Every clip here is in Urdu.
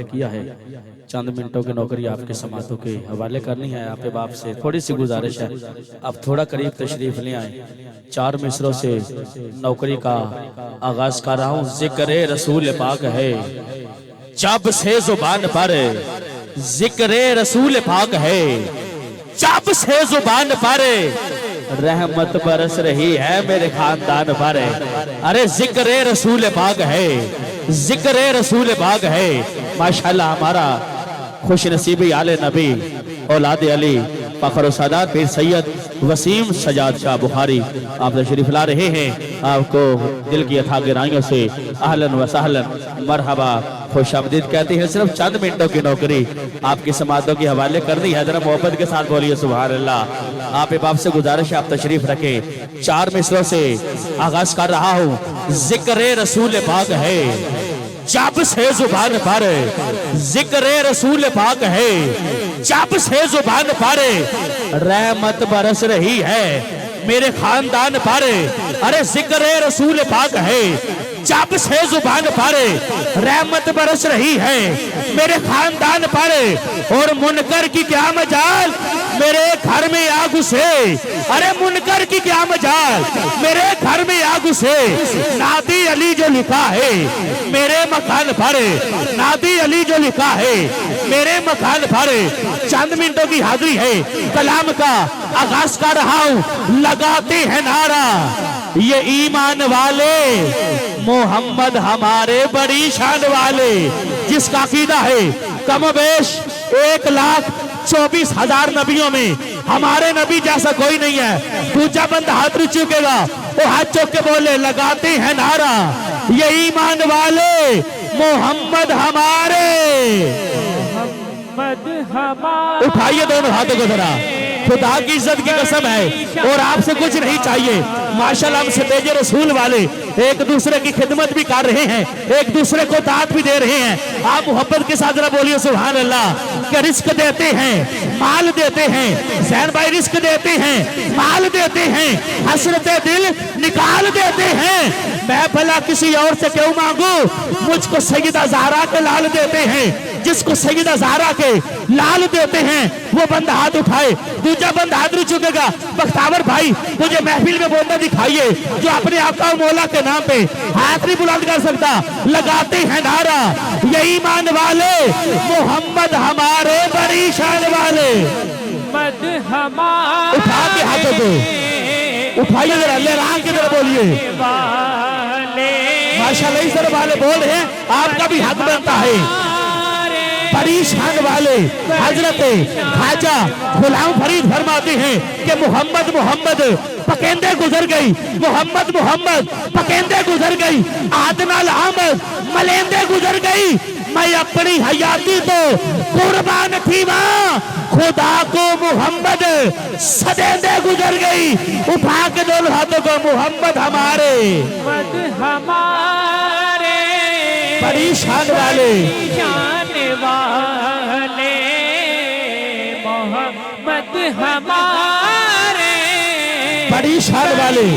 کیا ہے چند منٹوں کی نوکری آپ کے سماعتوں کے حوالے کرنی ہے۔ آپ باپ سے تھوڑی سی گزارش ہے، آپ تھوڑا قریب تشریف لے آئیں۔ 4 مصروں سے نوکری کا آغاز کر رہا ہوں۔ ذکر رسول پاک ہے جب سے زبان پر، ذکر رسول پاک ہے جب سے زبان پر، رحمت برس رہی ہے میرے خاندان پر۔ ارے ذکر رسول پاک ہے، ذکر رسول پاک ہے۔ ماشاءاللہ ہمارا خوش نصیبی آل نبی اولاد علی فخر و سادات پیر سید وسیم سجاد شاہ بخاری آپ تشریف لا رہے ہیں۔ آپ کو دل کی اتھا گہرائیوں سے اہلاً و سہلاً مرحبا خوش آمدید کہتے ہیں۔ صرف چند منٹوں کی نوکری آپ کی سماعتوں کے حوالے کرنی ہے، ذرا محبت کے ساتھ بولیے سبحان اللہ۔ آپ باپ سے گزارش ہے آپ تشریف رکھیں۔ 4 مصروں سے آغاز کر رہا ہوں۔ ذکر رسول پاک ہے جب سے زبان پر، ذکر رسول پاک ہے جب سے زبان پر، رحمت برس رہی ہے میرے خاندان پر۔ ارے ذکر رسول پاک ہے جب سے زبان پر، رحمت برس رہی ہے میرے خاندان پر۔ اور منکر کی کیا مجال میرے گھر میں آ گھسے، ارے منکر کی کیا مجال میرے گھر میں آ گھسے۔ نادی علی جو لکھا ہے میرے مکان پر، نادی علی جو لکھا ہے میرے مکان پر۔ چند منٹوں کی حاضری ہے، کلام کا آغاز کر رہا ہوں۔ لگاتے ہیں نعرہ یہ ایمان والے، محمد ہمارے بڑی شان والے، جس کا عقیدہ ہے کم و بیش 1,24,000 نبیوں میں ہمارے نبی جیسا کوئی نہیں ہے۔ دوجا بندہ ہاتھ رچ چکے گا وہ ہاتھ چوک کے بولے لگاتے ہیں نعرہ یہ ایمان والے، محمد ہمارے، اٹھائیے دونوں ہاتھوں کو ذرا۔ خدا کی عزت کی قسم ہے اور آپ سے کچھ نہیں چاہیے۔ ماشاءاللہ ہم ستیج رسول والے ایک دوسرے کی خدمت بھی کر رہے ہیں، ایک دوسرے کو دعوت بھی دے رہے ہیں۔ آپ محبت کے ساتھ ذرا بولیے سبحان اللہ۔ کہ رزق دیتے ہیں، مال دیتے ہیں، زین بھائی رزق دیتے ہیں، مال دیتے ہیں، حسرت دل نکال دیتے ہیں۔ میں بھلا کسی اور سے کیوں مانگوں، مجھ کو سیدہ زہرا کے لال دیتے ہیں۔ جس کو سیدہ زہرا کے لال دیتے ہیں وہ بندہ ہاتھ اٹھائے۔ دوجا بندہ ہاتھ رچ چکے گا۔ بختاور بھائی مجھے محفل میں بندہ دکھائیے جو اپنے آقا و مولا کے نام پہ ہاتھ نہیں بلند کر سکتا۔ لگاتے ہیں نعرہ یہ ایمان والے، محمد ہمارے بڑی شان والے۔ اٹھا کے ہاتھوں کو اٹھائیے ذرا، اللہ راہ کی طرح بولیے ماشاءاللہ۔ اس طرح والے بول رہے ہیں آپ کا بھی حق بنتا ہے۔ بڑی شان والے حضرت خواجہ غلام فرید فرماتے ہیں کہ محمد محمد پکیندے گزر گئی، محمد محمد پکیندے گزر گئی، آدنال آمد ملیندے گزر گئی۔ میں اپنی حیاتی تو قربان تھی ماں، خدا کو محمد سدیندے گزر گئی۔ اٹھا کے دونوں ہاتھوں کو محمد ہمارے، بڑی شان والے، محمد ہمارے، بڑی شان والے۔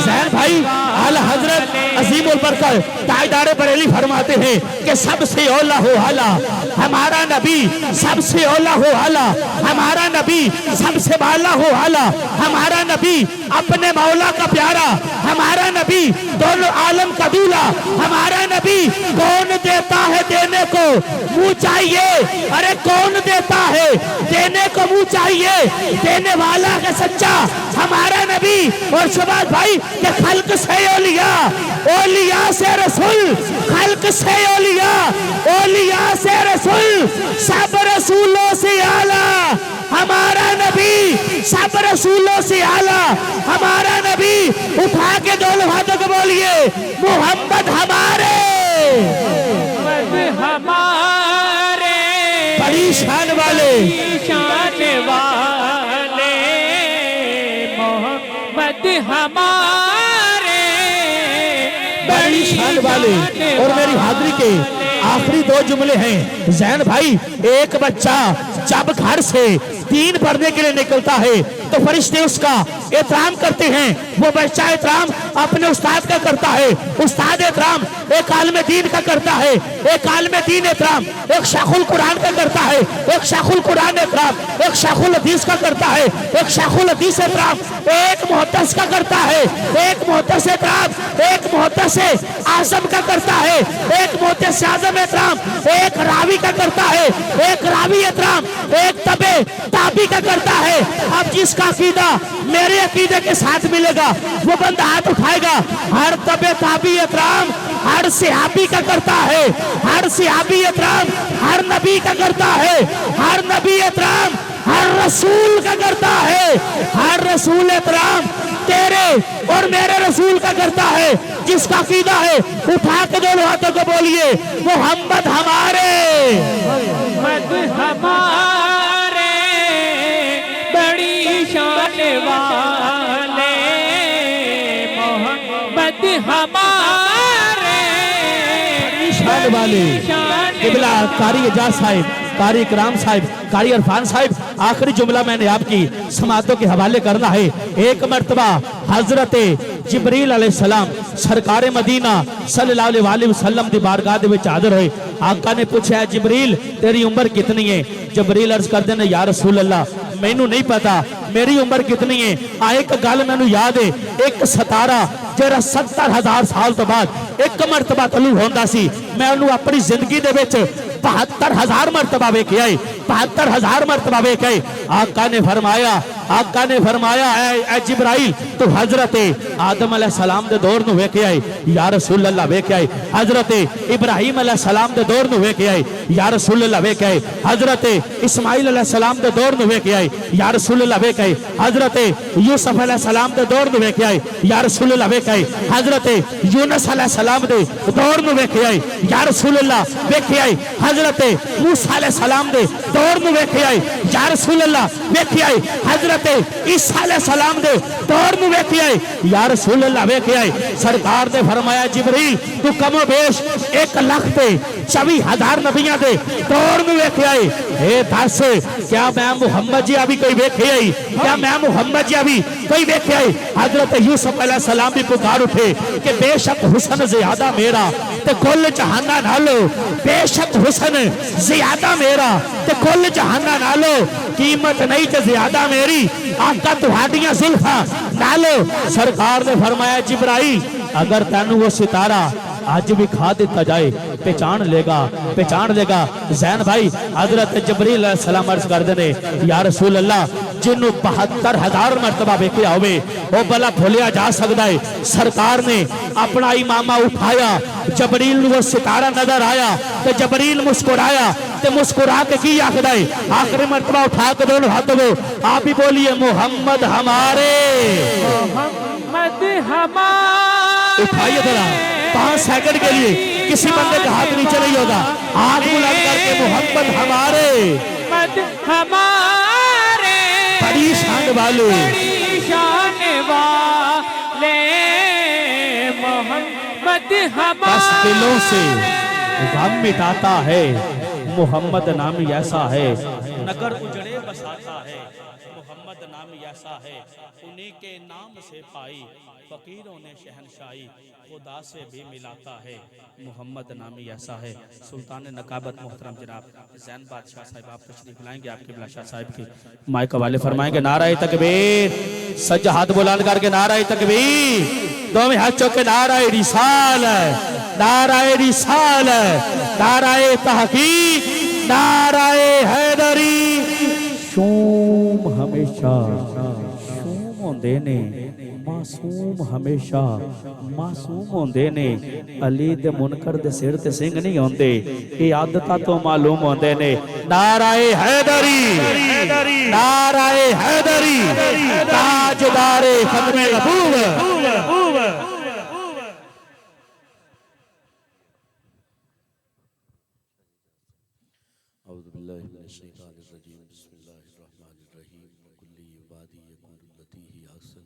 زین بھائی اعلی حضرت عظیم البرکت تاجدار بریلی فرماتے ہیں کہ سب سے اولا ہو اعلیٰ ہمارا نبی، سب سے اولا ہو اعلیٰ ہمارا نبی، سب سے بالا ہو اعلیٰ ہمارا نبی، اپنے مولا کا پیارا ہمارا نبی، دونوں عالم کا دولا ہمارا نبی۔ کون دیتا ہے دینے کو منہ چاہیے، ارے کون دیتا ہے دینے کو منہ چاہیے، دینے والا کا سچا ہمارا نبی۔ اور شباب بھائی کہ خلق سے اولیاء، اولیاء سے رسول، خلق سے اولیاء، اولیاء سے رسول، سب رسولوں سے اعلیٰ ہمارا نبی، سب رسولوں سے اعلیٰ ہمارا نبی۔ اٹھا کے دونوں ہاتھوں کو بولیے محمد ہمارے، محمد ہمارے، بڑی شان والے، شان والے، محمد ہمارے، بڑی شان والے۔ اور میری حاضری کے آخری 2 جملے ہیں۔ زین بھائی ایک بچہ جب گھر سے دین پڑھنے کے لیے نکلتا ہے تو فرشتے اس کا احترام کرتے ہیں وہ بچہ احترام اپنے استاد کا کرتا ہے، استاد احترام ایک عالم دین کا کرتا ہے، ایک عالم دین احترام ایک شیخ القرآن کا کرتا ہے، ایک شیخ القرآن احترام ایک شیخ الحدیث کا کرتا ہے، ایک شیخ الحدیث احترام ایک محدث کا کرتا ہے، ایک محدث احترام ایک محدث اعظم کا کرتا ہے، ایک محدث اعظم احترام ایک راوی کا کرتا ہے، ایک راوی احترام ایک تابعی کا کرتا ہے۔ اب جس کا عقیدہ میرے عقیدے کے ساتھ ملے گا وہ بندہ ہاتھ اٹھائے گا۔ ہر تابعی احترام ہر صحابی کا کرتا ہے، ہر صحابی احترام ہر نبی کا کرتا ہے، ہر نبی احترام ہر رسول کا کرتا ہے، ہر رسول احترام تیرے اور میرے رسول کا کرتا ہے۔ جس کا عقیدہ ہے اٹھا کے دونوں ہاتھوں کو بولیے محمد ہمارے، محمد ہمارے بڑی شان والے، محمد ہمارے بڑی شان والے۔ قبلہ قاری اعجاز صاحب، قاری اکرام صاحب، قاری عرفان صاحب، آخری جملہ میں نے آپ کی سماعتوں کے حوالے کرنا ہے۔ ایک مرتبہ حضرت جبریل علیہ السلام سرکار مدینہ صلی اللہ علیہ وسلم دی بارگاہ دے وچ حاضر ہوئے۔ آقا نے پوچھا ہے جبریل تیری عمر کتنی ہے؟ جبریل عرض کر دینا یا رسول اللہ مینوں نہیں پتا میری عمر کتنی ہے، ایک گل مینوں یاد ہے، ایک ستارہ جڑا 70,000 سال تو بعد ایک مرتبہ طلوع ہوندا سی، میں انہوں اپنی زندگی دے وچ 72,000 مرتبہ ویکھیا ہے، 72,000 مرتبہ ویکھیا ہے۔ آقا نے فرمایا اے جبرائیل تو حضرت آدم علیہ السلام دے دور نو ویکھیا ہے یا رسول اللہ ویکھیا ہے، حضرت ابراہیم علیہ السلام دے دور نو ویکھیا ہے یا رسول اللہ ویکھیا ہے، حضرت اسماعیل علیہ السلام دے دور نو ویکھیا ہے یا رسول اللہ ویکھیا ہے، حضرت یوسف علیہ السلام دے دور نو ویکھیا ہے یا رسول اللہ ویکھیا ہے، حضرت یونس علیہ السلام دے دور نو ویکھیا ہے یا رسول اللہ ویکھیا ہے، حضرت موسیٰ علیہ السلام دے دور نو ویکھیا ہے یا رسول اللہ ویکھیا ہے، حضرت عیسیٰ علیہ السلام دے دور نو ویکھیا ہے یا رسول اللہ ویکھیا ہے۔ سرکار نے فرمایا جبریل تو کم و بیش 1,24,000 نبیاں دے دور نو ویکھیا ہے۔ اے دس کیا میں محمد جی ابھی کوئی ویکھیا ہے؟ کیا میں محمد جی ابھی کوئی ویکھیا ہے؟ حضرت یوسف علیہ السلام بھی پکار اٹھے کہ بے شک حسن زیادہ میرا تے کل جہانہ نالو، بے شک حسن زیادہ میرا تے کل جہانہ نالو، قیمت نہیں تے زیادہ میری آقا تہاڈیاں زلفاں نالو۔ سرکار نے فرمایا جبرائیل اگر تینوں وہ ستارہ آج بھی کھا دیتا جائے پہچان لے گا۔ زین بھائی حضرت جبریل علیہ السلام عرض کر دینے یا رسول اللہ جنہوں 72,000 مرتبہ بیکیا ہوئے وہ بلا بھولیا جا سکتا ہے۔ سرکار نے اپنا امامہ اٹھایا، جبریل وہ ستارہ نظر آیا تو جبریل مسکرایا تو مسکرا کے کی آخدہ ہے آخری مرتبہ اٹھا کے دونوں ہاتھوں کو آپ بھی بولیے محمد ہمارے، محمد ہمارے۔ اٹھائیے ذرا 5 سیکنڈ کے لیے کسی بندے کا ہاتھ نیچے نہیں ہوگا، ہاتھ بلند کر کے محمد ہمارے، محمد ہمارے بڑی شان والے، بڑی شان والے، محمد ہمارے بس دلوں سے غم مٹاتا ہے، محمد نامی ایسا ہے نگر اجڑے بساتا ہے، محمد نامی ایسا ہے انہی کے نام سے پائی فقیروں نے شہنشاہی خدا سے بھی ملاتا ہے، محمد نامی ایسا ہے۔ سلطان نقابت محترم جناب زین بادشاہ صاحب آپ تشریف لائیں گے، آپ کے بلاشاہ صاحب کی مائک حوالے فرمائیں گے۔ نعرہ تکبیر، سجا ہاتھ بلند کر کے نعرہ تکبیر، دو میں ہاتھ چوکے نعرہ رسالت، نعرہ رسالت، نعرہ تحقیق، نعرہ حیدری۔ شوم ہمیشہ شوم ہوندے نے، معصوم ہمیشہ معصوم ہوندے نے، علی دے منکر دے سر تے سنگ نہیں ہوندے، یہ عادتہ تو معلوم ہوندے نے۔ نعرہ حیدری، نعرہ حیدری، تاجدار ختم نبوت۔ اعوذ باللہ من الشیطان الرجیم، بسم اللہ الرحمن الرحیم، وکل عبادی یکون التی ہی احسن،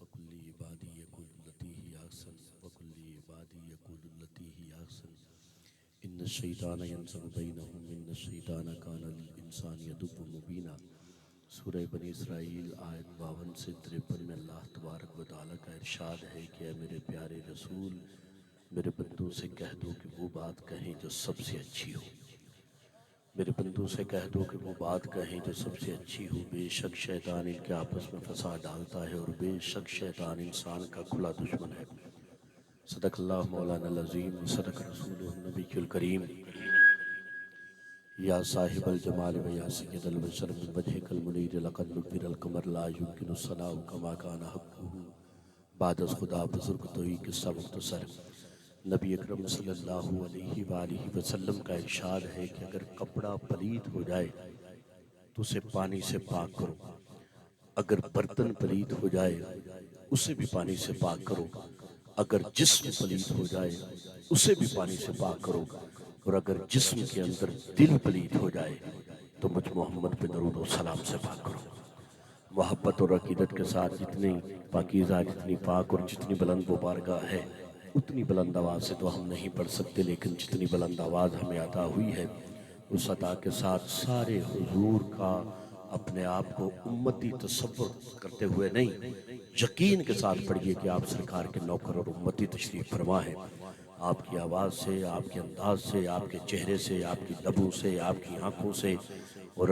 وکل عبادی یکون التی ہی احسن، وکل عبادی یکون التی ہی احسن، ان الشیطان ینزغ بینہم، ان الشیطان کان للانسان عدوا مبینا۔ سورہ بنی اسرائیل آیت 52 سے 53 میں اللہ تبارک و تعالیٰ کا ارشاد ہے کہ اے میرے پیارے رسول میرے بندوں سے کہہ دو کہ وہ بات کہیں جو سب سے اچھی ہو، میرے بندوں سے کہہ دو کہ وہ بات کہیں جو سب سے اچھی ہو، بے شک شیطان ان کے آپس میں فساد ڈالتا ہے اور بے شک شیطان انسان کا کھلا دشمن ہے۔ صدق اللہ مولانا العظیم، صدق رسول النبی الکریم۔ یا صاحب الجمال و یا سید البشر من وجهک المنیر لقد نبر القمر لا يمکن الصلاح کما کان حقہ۔ بعد از خدا بزرگ توئی قصہ مختصر۔ نبی اکرم صلی اللہ علیہ وآلہ وسلم کا ارشاد ہے کہ اگر کپڑا پلید ہو جائے تو اسے پانی سے پاک کرو، اگر برتن پلید ہو جائے اسے بھی پانی سے پاک کرو، اگر جسم پلید ہو جائے اسے بھی پانی سے پاک کرو، اور اگر جسم کے اندر دل پلید ہو جائے تو مجھ محمد پہ درود و سلام سے پاک کرو۔ محبت اور عقیدت کے ساتھ جتنی پاکیزہ، جتنی پاک اور جتنی بلند وہ بارگاہ ہے، اتنی بلند آواز سے تو ہم نہیں پڑھ سکتے، لیکن جتنی بلند آواز ہمیں عطا ہوئی ہے اس عطا کے ساتھ سارے حضور کا اپنے آپ کو امتی تصور کرتے ہوئے نہیں، یقین کے ساتھ پڑھیے کہ آپ سرکار کے نوکر اور امتی تشریف فرما ہیں۔ آپ کی آواز سے، آپ کے انداز سے، آپ کے چہرے سے، آپ کی لبوں سے، آپ کی آنکھوں سے اور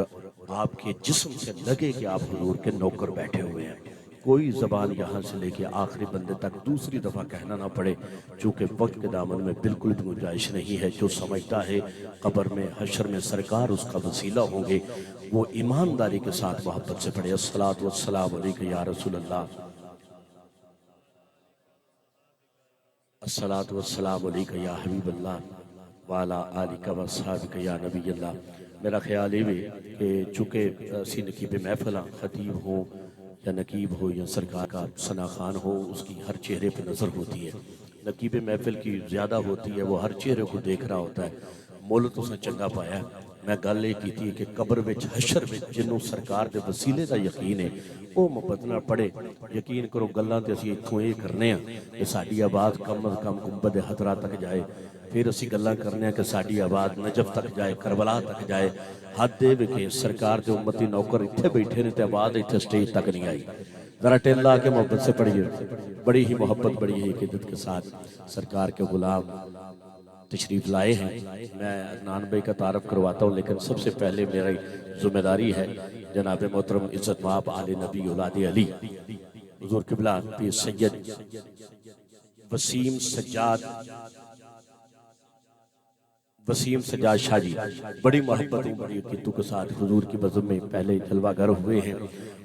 آپ کے جسم سے لگے کہ آپ حضور کے نوکر بیٹھے ہوئے ہیں۔ کوئی زبان یہاں سے لے کے آخری بندے تک دوسری دفعہ کہنا نہ پڑے، چونکہ وقت کے دامن میں بالکل بھی گنجائش نہیں ہے۔ جو سمجھتا ہے قبر میں حشر میں سرکار اس کا وسیلہ ہوں گے، وہ ایمانداری کے ساتھ محبت سے پڑھے الصلاۃ والسلام علیک یا رسول اللہ، الصلاۃ والسلام علیک یا حبیب اللہ وعلا آلک و اصحابک یا نبی اللہ۔ میرا خیال یہ بھی کہ چونکہ اسی نقیب محفل خطیب ہوں یا نقیب ہو یا سرکار کا ثنا خان ہو، اس کی ہر چہرے پہ نظر ہوتی ہے۔ نقیب محفل کی زیادہ ہوتی ہے، وہ ہر چہرے کو دیکھ رہا ہوتا ہے۔ مول تو اس نے چنگا پایا ہے۔ میں گل یہ کی تھی کہ قبر وچ حشر وچ جنوں سرکار دے وسیلے دا یقین ہے وہ محبت نہ پڑھے۔ یقین کرو گلاں تے اسی اتھوں یہ کرنے ہیں کہ ساڈی آواز کم از کم گنبد خطرہ تک جائے، پھر اسی گلاں کرنے ہیں کہ ساڈی آواز نجف تک جائے، کربلا تک جائے۔ حد دے کہ سرکار دے امتی نوکر اتھے بیٹھے نے تے آواز اتھے سٹیج تک نہیں آئی۔ ذرا ٹیلا کے محبت سے پڑھیے، بڑی ہی محبت، بڑی ہی عقیدت کے ساتھ سرکار کے غلام تشریف لائے ہیں۔ میں عدنان بھائی کا تعارف کرواتا ہوں، لیکن سب سے پہلے میری ذمہ داری ہے جناب محترم عزت مآب آل نبی اولاد علی حضور قبلہ پیر سید وسیم سجاد شاہ جی، بڑی محبت بڑی عقیدتوں کے ساتھ حضور کی بزم میں پہلے جلوہ گر ہوئے ہیں،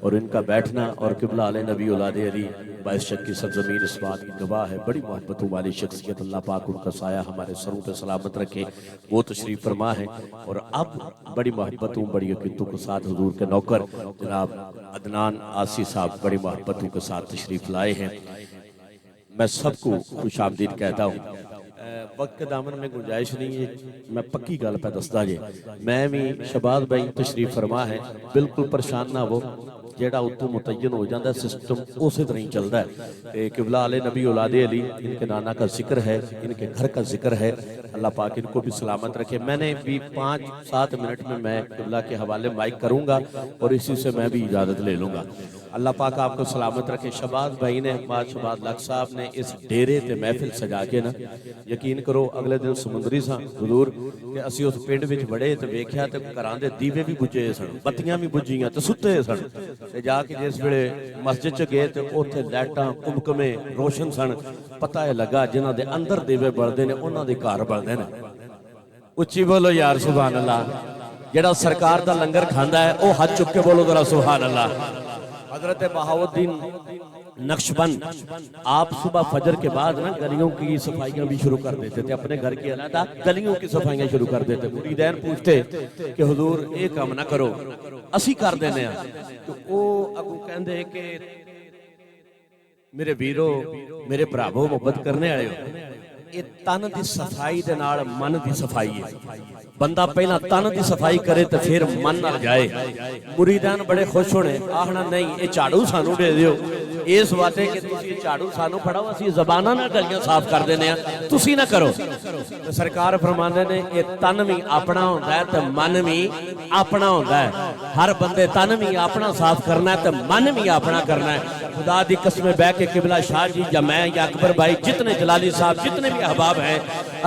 اور ان کا بیٹھنا اور قبلہ آل نبی اولاد علی باعث شک کی سرزمین اس بات کی گواہ ہے۔ بڑی محبتوں والی شخصیت، اللہ پاک ان کا سایہ ہمارے سروں پہ سلامت رکھے، وہ تشریف فرما ہے۔ اور اب بڑی محبتوں بڑی عقیدتوں کے ساتھ حضور کے نوکر جناب عدنان آسی صاحب بڑی محبتوں کے ساتھ تشریف لائے ہیں۔ میں سب کو خوش آمدید کہتا ہوں۔ وقت کے دامن میں گنجائش نہیں ہے، میں پکی گل پہ دستا جے، میں بھی شہباز بھائی تشریف فرما ہے، بالکل پریشان نہ ہو، جیڑا اتو متعین ہو جاندہ ہے سسٹم اسی طرح ہی چلتا ہے۔ قبلہ آل نبی اولاد علی، ان کے نانا کا ذکر ہے، ان کے گھر کا ذکر ہے، اللہ پاک ان کو بھی سلامت رکھے۔ میں نے بھی 5-7 منٹ میں قبلہ کے حوالے مائک کروں گا اور اسی سے میں بھی اجازت لے لوں گا۔ اللہ پاک آپ کو سلامت رکھے۔ شہباز بھائی نے، شہباز لک صاحب نے اس ڈیرے تے محفل سجا کے نا، یقین کرو اگلے دن سمندری ساں حضور کہ اسی اس پنڈ وچ بڑے تے ویکھیا تے گھراں دے دیوے بھی بجھے سن، بتیاں بھی بجھیاں تے ستے سن، تے جا کے جس ویلے مسجد چ گئے تے اوتھے لائٹاں کمکمے روشن سن، پتہ ہے لگا جنہاں دے اندر دیوے بلدے نے انہاں دے گھر بلدے نے۔ اچھی بولو یار سبحان اللہ۔ جڑا سرکار دا لنگر کھاندا ہے او ہاتھ چک کے بولو ذرا سبحان اللہ۔ حضرت بہاؤالدین نقشبند آپ صبح فجر کے بعد نا گلیوں کی صفائیاں بھی شروع کر دیتے تھے، اپنے گھر کی علیحدہ گلیوں کی صفائیاں شروع کر دیتے۔ مریدین پوچھتے کہ حضور ایک کام نہ کرو، اسی کر دینے ہیں، تو وہ اگو کہندے کہ میرے ویرو میرے بھراوو محبت کرنے آئے ہو، یہ تن دی صفائی دے نال من دی صفائی ہے۔ بندہ پہلا تن دی صفائی کرے تو پھر من نہ جائے. مریدان بڑے خوش ہونے آخنا نہیں یہ جھاڑو سانو دے دیو اس واسطے کہ تسی جھاڑو سانو پھڑاؤ اسی زباناں نہ گلیاں صاف کر دینے ہیں تسی نہ کرو. سرکار فرماندے نے یہ تن بھی اپنا ہوندا ہے تے من بھی اپنا ہوندا ہے. ہر بندے تن بھی اپنا صاف کرنا ہے تے من بھی اپنا کرنا ہے. خدا دی قسم بہ کے قبلہ شاہ جی یا میں یا اکبر بھائی جتنے جلالی صاحب جتنے بھی احباب ہیں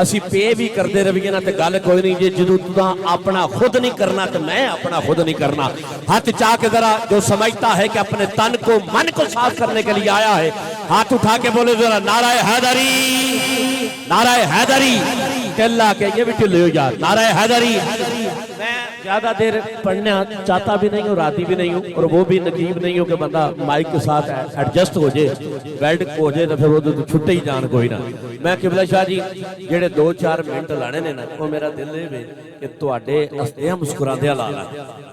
اسی پے بھی کردے رویے نہ تے گل کوئی نہیں جی جدوں تساں اپنا خود نہیں کرنا تو میں اپنا خود نہیں کرنا. ہاتھ چاہ کے ذرا جو سمجھتا ہے کہ اپنے تن کو من کو صاف کرنے کے لیے آیا ہے ہاتھ اٹھا کے بولے ذرا نعرہ حیدری نعرہ حیدری. اللہ کے یہ بھی ٹلے ہو یار نعرہ حیدری. میں زیادہ دیر پڑھنا چاہتا بھی نہیں ہوں راضی بھی نہیں ہوں اور وہ بھی نقیب نہیں ہوں کہ بندہ مائک کے ساتھ ایڈجسٹ ہو جائے بیلٹ ہو جائے تو پھر وہ تو چھٹے ہی جان کوئی نہ. میں قبلہ شاہ جی جڑے 2-4 منٹ لانے نے نا وہ میرا دل ہے کہ تواڈے ہسدیاں مسکراندیاں لا لا.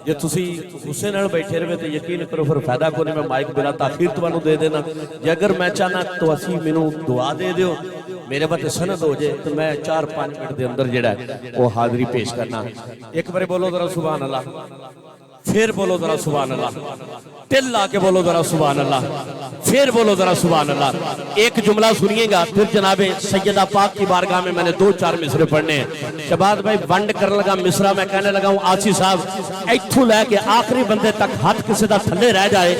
جے تسی غصے نال بیٹھے رہے تو یقین کرو پھر فائدہ کوئی نہیں. میں مائک بلا تاخیر تانوں دے دینا. جے اگر میں چاہنا تو اسی مینوں دعا دے دیو میرے بات سند ہو جائے تو میں 4-5 منٹ دے اندر جڑا ہے وہ حاضری پیش کرنا. ایک بار بولو ذرا سبحان اللہ پھر بولو ذرا سبحان اللہ دل لا کے بولو ذرا سبحان اللہ پھر بولو ذرا سبحان اللہ. ایک جملہ سنیے گا پھر جناب سیدہ پاک کی بارگاہ میں نے 2-4 مصرے پڑھنے ہیں. شہباز بھائی ونڈ کرنے لگا مصرہ میں کہنے لگا ہوں آسی صاحب ایتھوں لے کے آخری بندے تک ہاتھ کسی دا تھلے رہ جائے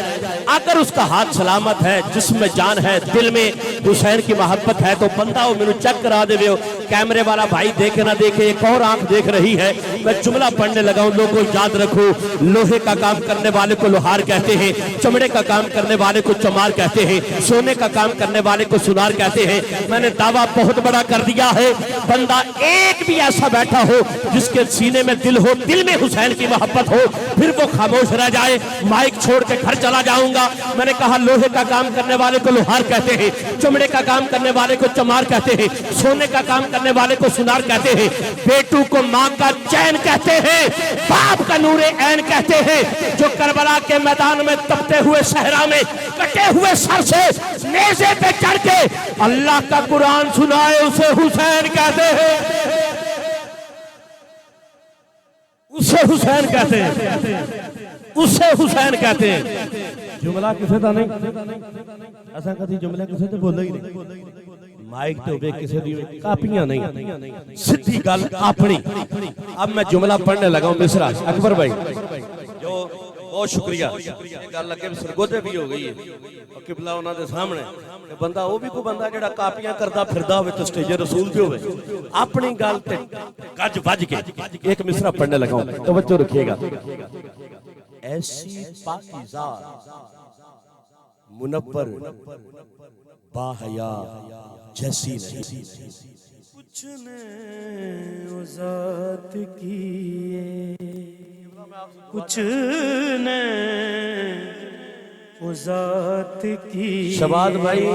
اگر اس کا ہاتھ سلامت ہے جسم میں جان ہے دل میں حسین کی محبت ہے تو بندہ وہ میں چیک کرا دے ہو. کیمرے والا بھائی دیکھے نہ دیکھے ایک اور آنکھ دیکھ رہی ہے. میں جملہ پڑھنے لگا ہوں لوگوں یاد رکھو لوہے کا کام کرنے والے کو لوہار کہتے ہیں چمڑے کا کام کرنے والے کو چمار کہتے ہیں سونے کا کام کرنے والے کو سنار کہتے ہیں. میں نے دعویٰ بہت بڑا کر دیا ہے بندہ ایک بھی ایسا بیٹھا ہو جس کے سینے میں دل ہو دل میں حسین کی محبت ہو پھر وہ خاموش رہ جائے. مائک چھوڑ کے گھر چلا جاؤں گا. میں نے کہا لوہے کا کام کرنے والے کو لوہار کہتے ہیں چمڑے کا کام کرنے والے کو چمار کہتے ہیں سونے کا کام کرنے والے کو سنار کہتے ہیں. بیٹو کو ماں کا چین کہتے ہیں باپ کا نور عین کہتے ہیں. جو کربلا کے میدان میں تپتے ہوئے صحرا میں کٹے ہوئے سر سے نیزے پہ چڑھ کے اللہ کا قرآن سنائے اسے حسین کہتے ہیں اسے حسین کہتے ہیں اسے حسین کہتے ہیں. جملہ کسے دا نہیں ایسا کہتی جملہ کسے تے بولا ہی نہیں. مائک تے ہوئے کسے دی کاپیاں نہیں سدھی گل اپنی. اب میں جملہ پڑھنے لگا ہوں مصرع اکبر بھائی جو بہت شکریہ گل لگے سرگودے بھی ہو گئی ہے قبلہ انہاں دے سامنے بندہ وہ بھی کوئی بندہ جڑا کاپیاں کردا پھردا ہوئے تو سٹیج رسول تے ہوئے اپنی گل تے گج وج کے ایک مصرع پڑھنے لگا ہوں توجہ رکھیے گا. ایسی پاکیزہ منور با حیا جیسی نہیں کچھ نے ذات کیے کچھ نے ذات کی. شہباز بھائی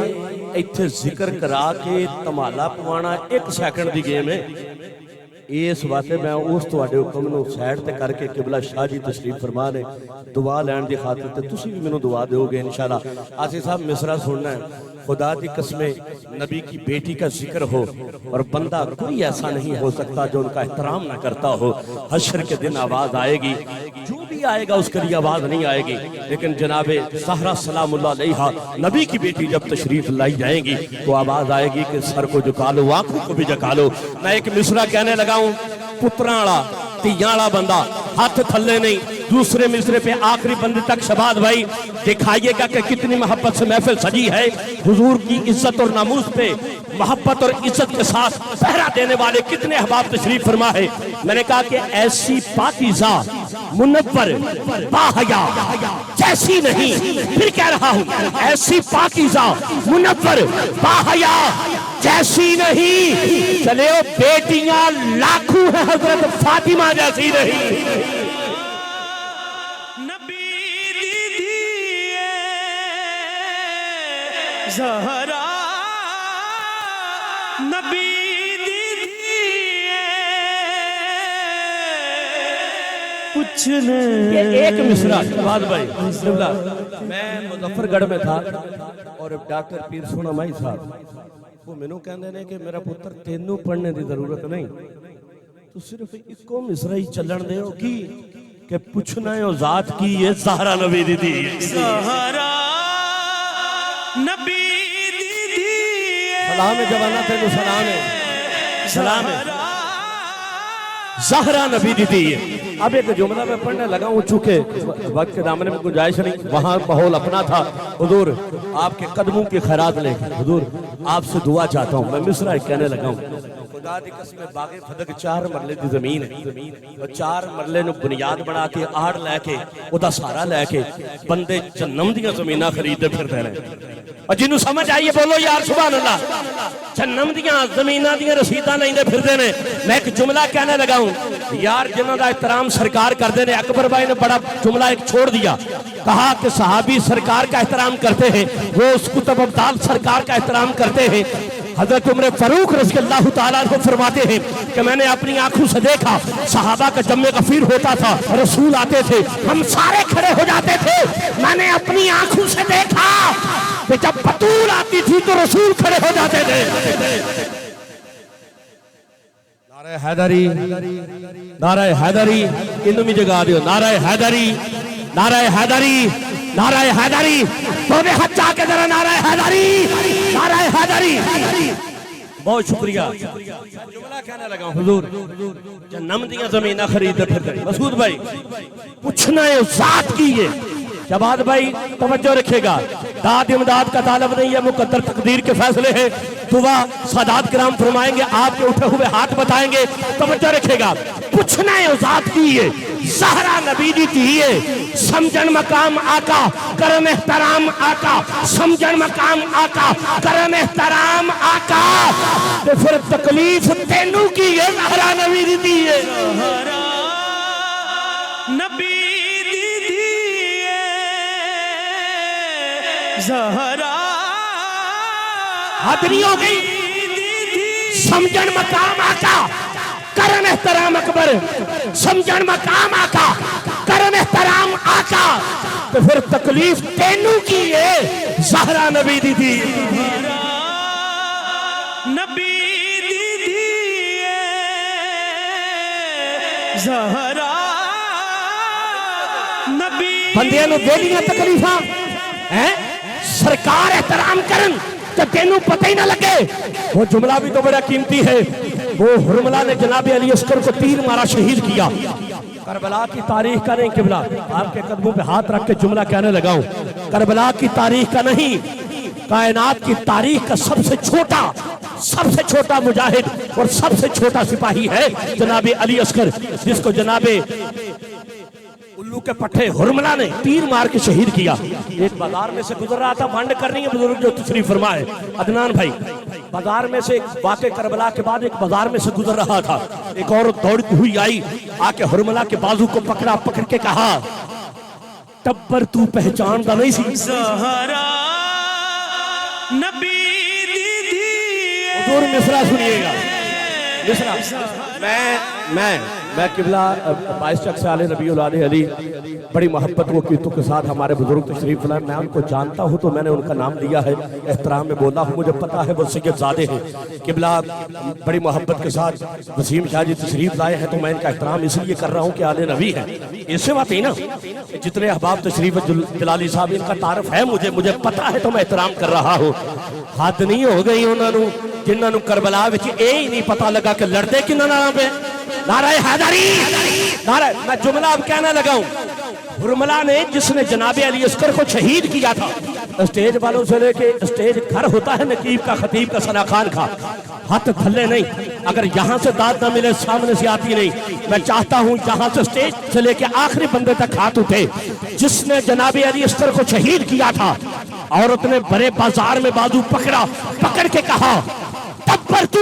ایتھے ذکر کرا کے تمالا پوانا 1 سیکنڈ دی گیم ہے. اس واسطے میں اس تواڈے حکم نو سائڈ تے کر کے قبلہ شاہ جی تشریف فرما نے دعا لین دی خاطر تے تسی بھی مینوں دعا دیو گے انشاءاللہ. آصف صاحب مصرع سننا ہے. خدا دی قسمیں نبی کی بیٹی کا ذکر ہو اور بندہ کوئی ایسا نہیں ہو سکتا جو ان کا احترام نہ کرتا ہو. حشر کے دن آواز آئے گی جو بھی آئے گا اس کے لیے آواز نہیں آئے گی لیکن جناب زہرا سلام اللہ علیہا نبی کی بیٹی جب تشریف لائی جائیں گی تو آواز آئے گی کہ سر کو جھکا لو آنکھوں کو بھی جھکا لو. میں ایک مصرع کہنے لگا ہوں پتراں والا تیاں والا بندہ ہاتھ تھلے نہیں. دوسرے مصرے پہ آخری بندے تک شہباز بھائی دکھائیے گا کہ کتنی محبت سے محفل سجی ہے. حضور کی عزت اور ناموس پہ محبت اور عزت کے ساتھ پہرا دینے والے کتنے احباب تشریف فرما ہے. میں نے کہا کہ ایسی پاکیزہ منور باحیا جیسی نہیں پھر کہہ رہا ہوں ایسی پاکیزہ منور باحیا جیسی نہیں. چلے وہ بیٹیاں لاکھوں ہیں حضرت فاطمہ جیسی نہیں. زہرا نبی کچھ نے. ایک مصرع شہباز بھائی میں مظفر گڑھ میں تھا اور ڈاکٹر پیر سونا مائی صاحب وہ مینوں کہندے نے کہ میرا پتر تینوں پڑھنے دی ضرورت نہیں تو صرف اکو مصرا ہی چلن دے ہو کی کہ پوچھنا ہے ذات کی یہ زہرا نبی دی دی زہرا نبی دی سلام ہے جوانا تینو سلام ہے سلام ہے زہرا نبی دی دی اب ایک جملہ میں پڑھنے لگا ہوں چونکہ وقت کے دامنے میں گنجائش نہیں وہاں ماحول اپنا تھا حضور آپ کے قدموں کی خیرات لے حضور آپ سے دعا چاہتا ہوں میں مصرع کہنے لگا ہوں خدا دی قسم باغ فدق 4 مرلے دی زمین ہے 4 مرلے نو بنیاد بنا کے آڑ لے کے ادا سارا لے کے بندے جنم دیاں زمینہ خرید دے پھر دے رہے اور جنہوں سمجھ آئیے بولو یار سبحان اللہ جنم دیاں زمینہ دیاں رسیدہ نہیں دے پھر دے رہے میں ایک جملہ کہنے لگا ہوں یار جنہوں دا احترام سرکار کر دے رہے اکبر بھائی نے بڑا جملہ ایک چھوڑ دیا کہا کہ صحابی سرکار کا احترام کرتے ہیں وہ اس کتب ابدال سرکار کا احترام کرتے ہیں حضرت عمر فاروق رضی اللہ تعالیٰ عنہ فرماتے ہیں کہ میں نے اپنی آنکھوں سے دیکھا صحابہ کا جمع غفیر ہوتا تھا رسول آتے تھے ہم سارے کھڑے ہو جاتے تھے میں نے اپنی آنکھوں سے دیکھا کہ جب بطول آتی تھی تو رسول کھڑے ہو جاتے تھے نعرہ حیدری نعرہ حیدری انہوں میں جگہ دیو نعرہ حیدری نعرہ حیدری نعرہ حیدری تو نے حد چاہ کے ذرا نعرہ حیدری نعرہ حیدری بہت شکریہ جملہ کہنے لگا ہوں حضور جنم دیاں زمینہ خریدے پھر دے مسعود بھائی پوچھنا ہے ذات کی یہ شہباد بھائی توجہ رکھے گا داد امداد کا طالب نہیں ہے مقدر تقدیر کے فیصلے ہیں دعا سادات کرام فرمائیں گے آپ کے اٹھے ہوئے ہاتھ بتائیں گے توجہ رکھے گا پوچھنا ہے ذات کی ہے زہرا نبی دی تھی ہے سمجھن مقام آقا کرم احترام آقا سمجھن مقام آقا کرم احترام آقا تو پھر تکلیف تینوں کی ہے زہرا نبی دی تھی ہے زہرا نبی زہرا حد نہیں ہو گئی سمجھن مقام آقا کرم احترام اکبر سمجھن مقام آقا کرم احترام آقا تو پھر تکلیف تینوں کی ہے زہرا نبی دی تھی نبی دی زہرا نبی بندیاں نو دے لیا تکلیفاں سرکار احترام کرن تو تینوں پتہ ہی نہ لگے وہ جملہ بھی تو بڑا قیمتی ہے وہ حرملہ نے جناب علی عسکر کو تیر مارا شہید کیا کربلا کی تاریخ کا نہیں قبلہ آپ کے قدموں پہ ہاتھ رکھ کے جملہ کہنے لگا ہوں کربلا کی تاریخ کا نہیں کائنات کی تاریخ کا سب سے چھوٹا مجاہد اور سب سے چھوٹا سپاہی ہے جناب علی عسکر جس کو جناب الو کے پٹھے حرملہ نے تیر مار کے شہید کیا ایک بازار میں سے گزر رہا تھا وانڈ کر رہی ہے بزرگ جو تشریف فرمائے عدنان بھائی بازار میں سے ایک واقع کربلا کے بعد ایک بازار میں سے گزر رہا تھا ایک عورت دوڑتی ہوئی آئی آکے حرملہ کے بازو کو پکڑ کے کہا ٹبر تو پہچان دا نہیں سی زہرا نبی دی حضور مصرع سنیے گا مصرع میں قبلہ بائیس چک سے آلِ ربیع العالی علی بڑی محبت و قیمتوں کے ساتھ ہمارے بزرگ تشریف لائے میں ان کو جانتا ہوں تو میں نے ان کا نام لیا ہے احترام میں بولا ہوں مجھے پتا ہے وہ سید زادے ہیں قبلہ بڑی محبت کے ساتھ وسیم شاہ جی تشریف لائے ہیں تو میں ان کا احترام اس لیے کر رہا ہوں کہ آلِ نبی ہے اس سے بات ہی نا جتنے احباب تشریف جلالی صاحب ان کا تعارف ہے مجھے پتا ہے تو میں احترام کر رہا ہوں حد نہیں ہو گئی انہوں نے جنہوں نے کربلا وچ اے ہی نہیں پتا لگا کہ لڑتے کنہاں نال پہ نعرہ حیدری نعرہ میں جملہ اب کہنے لگا ہوں حرملہ نے جس نے جناب علی عسکر کو شہید کیا تھا اسٹیج والوں سے لے کے اسٹیج گھر ہوتا ہے نقیب کا خطیب کا ثنا خان کا ہاتھ تھلے نہیں اگر یہاں سے داد نہ ملے سامنے سے آتی نہیں میں چاہتا ہوں یہاں سے اسٹیج سے لے کے آخری بندے تک ہاتھ اٹھے جس نے جناب علی عسکر کو شہید کیا تھا عورت نے بڑے بازار میں بازو پکڑ کے کہا تب پر تو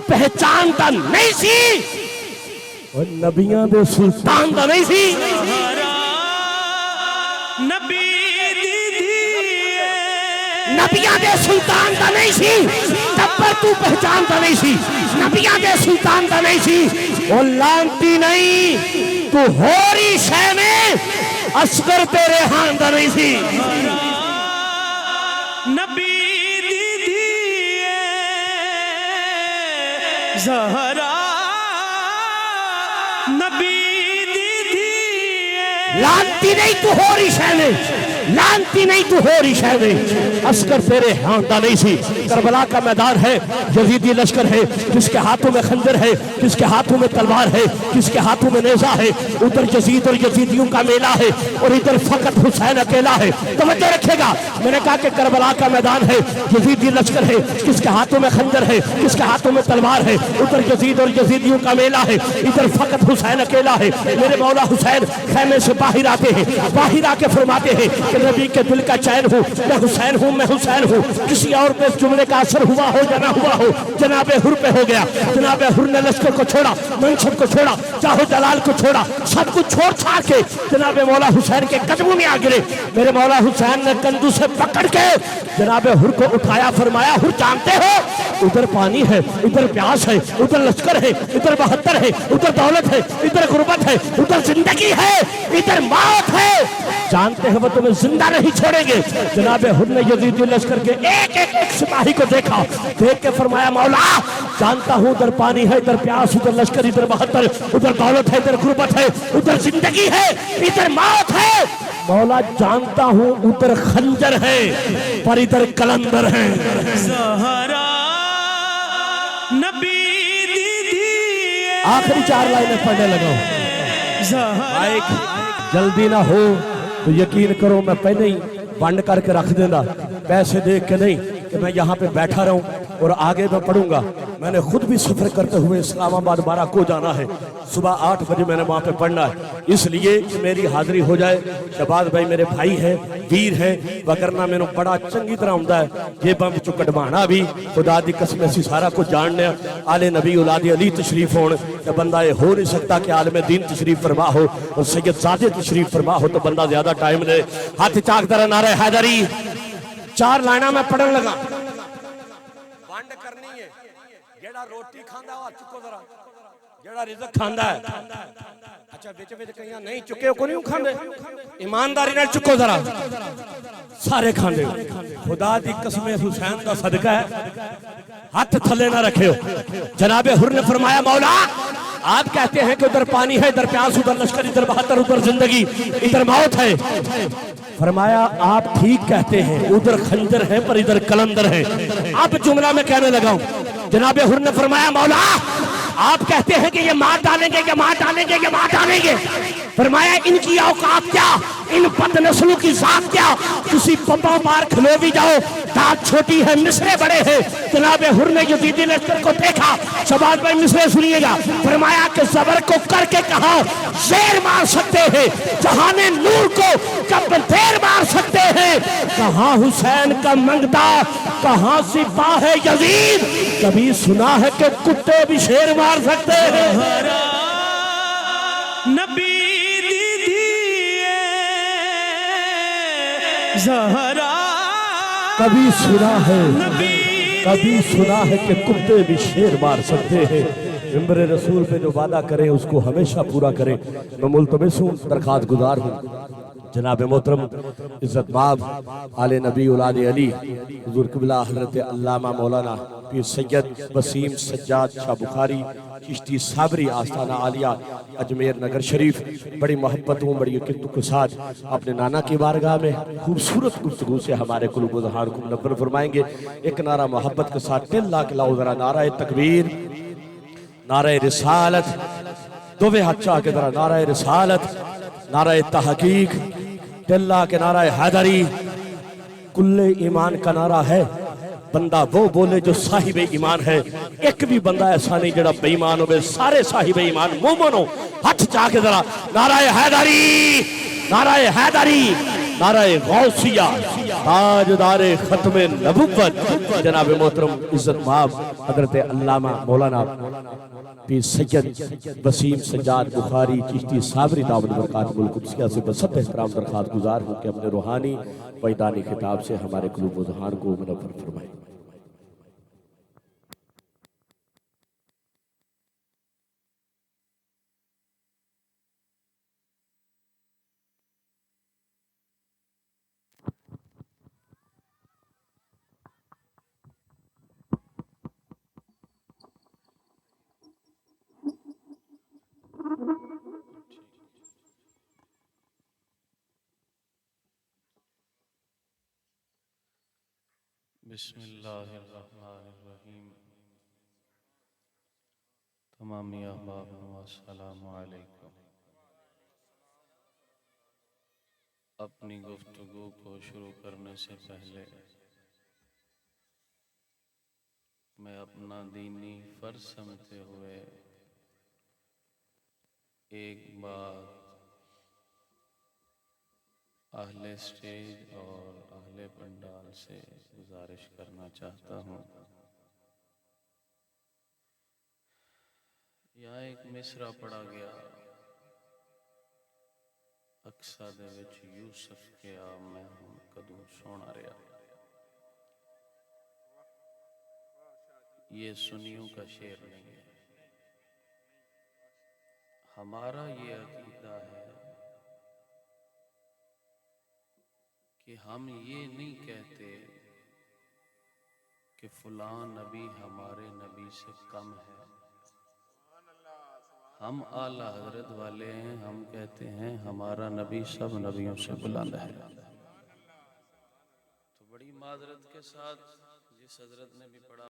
پہچانتا نہیں سی اور نبیاں دے سلطان دا نہیں سی نبی نبیاں دے سلطان دا نہیں سی تب پر تو پہچانتا نہیں سی نبیاں دے سلطان دا نہیں سی وہ لانتی نہیں تو ہوری شے میں عسکر تیرے ہاں دا نہیں سی نبی زہرا نبی دیدی لانتی نہیں تو ہو رہی شہنے، لانتی نہیں تو ہو رہی شہنے، عسکر تیرے ہانٹا نہیں سی۔ کربلا کا میدان ہے، یزیدی لشکر ہے، کس کے ہاتھوں میں خنجر ہے، کس کے ہاتھوں میں تلوار ہے، کس کے ہاتھوں میں نیزہ ہے، ادھر یزید اور یزیدیوں کا میلہ ہے اور ادھر فقط حسین اکیلا ہے۔ توجہ رکھے گا، میں نے کہا کہ کربلا کا میدان ہے، یزیدی لشکر ہے، کس کے ہاتھوں میں خنجر ہے، کس کے ہاتھوں میں تلوار ہے، ادھر یزید اور یزیدیوں کا میلہ ہے، ادھر فقط حسین اکیلا ہے۔ میرے مولا حسین خیمے سے باہر آتے ہیں، باہر آ کے فرماتے ہیں کہ نبی کے دل کا چین ہوں، میں حسین ہوں، میں حسین ہوں۔ کسی اور پہ اس جملے کا اثر ہوا ہو یا نہ ہوا ہو، جناب حر پہ ہو گیا۔ جناب حر نے لشکر کو چھوڑا، منصب کو چھوڑا، جاہو جلال کو چھوڑا، سب کچھ چھوڑ چھاڑ کے جناب مولا حسین کے قدموں میں آ گرے۔ میرے مولا حسین نے کندھوں سے پکڑ کے جناب حر کو اٹھایا، فرمایا حر جانتے ہو ادھر پانی ہے، ادھر پیاس ہے، ادھر لشکر ہے، ادھر 72 ہے، ادھر دولت ہے، ادھر غربت ہے، ادھر زندگی ہے، ادھر موت ہے، جانتے ہیں وہ تمہیں زندہ نہیں چھوڑیں گے۔ جناب حر نے یزیدی لشکر کے ایک سپاہی کو دیکھا، دیکھ کے فرمایا مولا جانتا ہوں ادھر پانی ہے، ادھر پیاس، ادھر لشکر، ادھر 72، ادھر دولت ہے، ادھر غربت ہے، ادھر زندگی ہے، ادھر موت ہے۔ مولا جانتا ہوں ادھر خنجر ہے پر ادھر کلندر ہے۔ زہرا نبی دیدی آخری 4 لائنیں پڑھنے لگا ہوں۔ زہرا جلدی نہ ہو تو یقین کرو میں پہلے ہی بند کر کے رکھ دینا، پیسے دیکھ کے نہیں کہ میں یہاں پہ بیٹھا رہوں اور آگے میں پڑھوں گا۔ میں نے خود بھی سفر کرتے ہوئے اسلام آباد 12 کو جانا ہے، صبح 8 بجے میں نے وہاں پہ پڑھنا ہے، اس لیے کہ میری حاضری ہو جائے۔ شہباز بھائی میرے بھائی ہیں، ویر ہیں، وگرنہ میں نے بڑا چنگی طرح ہوں یہ بم چکڑوانا بھی خدا دی قسم اسی سارا کو جاننے آل نبی اولاد علی تشریف ہون کہ بندہ یہ ہو نہیں سکتا کہ عالم دین تشریف فرما ہو اور سید زادے تشریف فرما ہو تو بندہ زیادہ ٹائم لے۔ ہاتھ چاک در نعرہ حیدری 4 لائنہ میں پڑھن لگا۔ بانڈ کرنی ہے، جیڑا روٹی کھاندا ہوا چکو ذرا، جیڑا رزق کھاندا ہے اچھا وچ کہیں نہیں چکے ہو کو نہیں کھاندے، ایمانداری نال چکو ذرا، سارے کھاندے خدا دی قسم حسین دا صدقہ ہے، ہاتھ تھلے نہ رکھے ہو۔ جناب حر نے فرمایا مولا آپ کہتے ہیں کہ ادھر پانی ہے، ادھر پیاس، ادھر لشکر، ادھر 72، ادھر زندگی، ادھر موت ہے۔ فرمایا آپ ٹھیک کہتے ہیں، ادھر خنجر ہے پر ادھر کلندر ہے۔ اب جملہ میں کہنے لگا ہوں۔ جناب حر نے فرمایا مولا آپ کہتے ہیں کہ یہ مار ڈالیں گے، یہ مار ڈالیں گے، یہ مار ڈالیں گے۔ فرمایا ان کی اوقات کیا، ان بد نسلوں کی ذات کیا، کسی پپا مار کھلو بھی جاؤ، دانت چھوٹی ہے، مصرے بڑے ہیں۔ جناب حر نے یزیدی لشکر کو دیکھا، شہباز بھائی مصرے سنیے گا، فرمایا کہ زبر کو کر کے کہا زیر مار سکتے ہیں، جہان نور کو کب دیر مار سکتے ہیں، کہاں حسین کا منگتا، کہاں سپاہ یزید، کبھی سنا ہے کہ کتے بھی شیر مار سکتے ہیں۔ زہرا نبی دیدی زہرا کبھی سنا ہے، نبی کبھی سنا ہے کہ کتے بھی شیر مار سکتے ہیں۔ ممبر رسول پہ جو وعدہ کریں اس کو ہمیشہ پورا کریں۔ میں ملتمس ہوں، درخواست گزار ہوں جناب محترم عزت مآب آل نبی اولاد علی حضور قبلہ حضرت علامہ مولانا پیر سید وسیم سجاد شاہ بخاری چشتی صابری آستانہ عالیہ اجمیر نگر شریف بڑی محبتوں بڑی یقینوں کے ساتھ اپنے نانا کی بارگاہ میں خوبصورت گفتگو سے ہمارے قلوب و اذہان کو منور فرمائیں گے۔ ایک نعرہ محبت کے ساتھ 3 لاکھ لاؤ ذرا نعرہ تکبیر، نعرہ رسالت، دوے ہاتھ چاہ کے ذرا نعرہ رسالت، نعرہ تحقیق، 3 لاکھ نعرہ حیدری۔ کل ایمان کا نعرہ ہے، بندہ وہ بولے جو صاحب ایمان ہے، ایک بھی بندہ ایسا نہیں جڑا بے ایمان ہو، سارے صاحب ایمان مومن ہو۔ ہاتھ چاہ کے ذرا نعرہ حیدری، نعرہ حیدری، نعرہ غوثیہ، تاجدار ختم نبوت جناب محترم عزت مآب حضرت علامہ مولانا پیر سید وسیم سجاد بخاری چشتی صابری دامن برکات ملک قدسیہ سے بسط احترام درخواست گزار ہوں کہ اپنے روحانی وجدانی خطاب سے ہمارے قلوب و ذہان کو منور فرمائیں۔ بسم اللہ الرحمن الرحیم تمامی احباب السلام علیکم۔ اپنی گفتگو کو شروع کرنے سے پہلے میں اپنا دینی فرض سمجھتے ہوئے ایک بات اہل اسٹیج اور اہل پنڈال سے گزارش کرنا چاہتا ہوں۔ یہاں ایک مصرع پڑھا گیا، اقصا دے وچ یوسف کے آ میں ہوں کدوں سونا رہا۔ یہ سنیوں کا شعر نہیں ہے، ہمارا یہ عقیدہ ہے کہ ہم یہ نہیں کہتے کہ فلاں نبی ہمارے نبی سے کم ہے، ہم اعلیٰ حضرت والے ہیں، ہم کہتے ہیں ہمارا نبی سب نبیوں سے بلند ہے۔ تو بڑی معذرت کے ساتھ جس حضرت نے بھی پڑھا